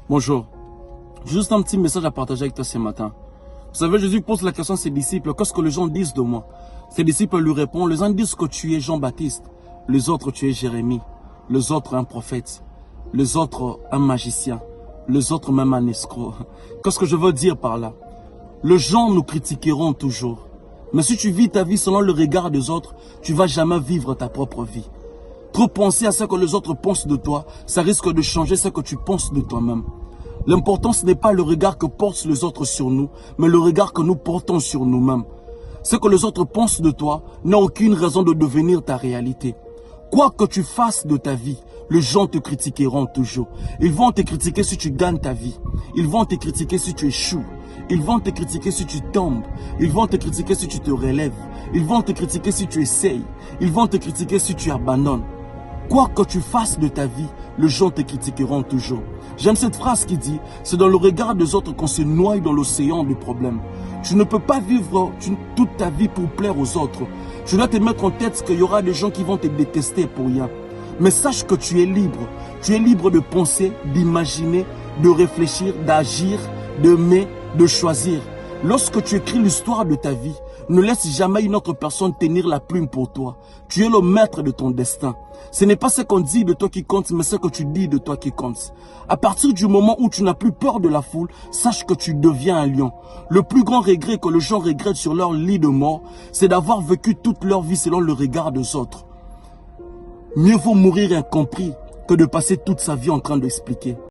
Bonjour. Juste un petit message à partager avec toi ce matin. Vous savez, Jésus pose la question à ses disciples, qu'est-ce que les gens disent de moi? Ses disciples lui répondent, les uns disent que tu es Jean-Baptiste, les autres tu es Jérémie, les autres un prophète, les autres un magicien, les autres même un escroc. Qu'est-ce que je veux dire par là? Les gens nous critiqueront toujours. Mais si tu vis ta vie selon le regard des autres, tu ne vas jamais vivre ta propre vie. Trop penser à ce que les autres pensent de toi, ça risque de changer ce que tu penses de toi-même. L'important, ce n'est pas le regard que portent les autres sur nous, mais le regard que nous portons sur nous-mêmes. Ce que les autres pensent de toi n'a aucune raison de devenir ta réalité. Quoi que tu fasses de ta vie, les gens te critiqueront toujours. Ils vont te critiquer si tu gagnes ta vie. Ils vont te critiquer si tu échoues. Ils vont te critiquer si tu tombes. Ils vont te critiquer si tu te relèves. Ils vont te critiquer si tu essayes. Ils vont te critiquer si tu abandonnes. Quoi que tu fasses de ta vie, les gens te critiqueront toujours. J'aime cette phrase qui dit, c'est dans le regard des autres qu'on se noie dans l'océan du problème. Tu ne peux pas vivre toute ta vie pour plaire aux autres. Tu dois te mettre en tête qu'il y aura des gens qui vont te détester pour rien. Mais sache que tu es libre. Tu es libre de penser, d'imaginer, de réfléchir, d'agir, d'aimer, de choisir. Lorsque tu écris l'histoire de ta vie, ne laisse jamais une autre personne tenir la plume pour toi. Tu es le maître de ton destin. Ce n'est pas ce qu'on dit de toi qui compte, mais ce que tu dis de toi qui compte. À partir du moment où tu n'as plus peur de la foule, sache que tu deviens un lion. Le plus grand regret que les gens regrettent sur leur lit de mort, c'est d'avoir vécu toute leur vie selon le regard des autres. Mieux vaut mourir incompris que de passer toute sa vie en train d'expliquer.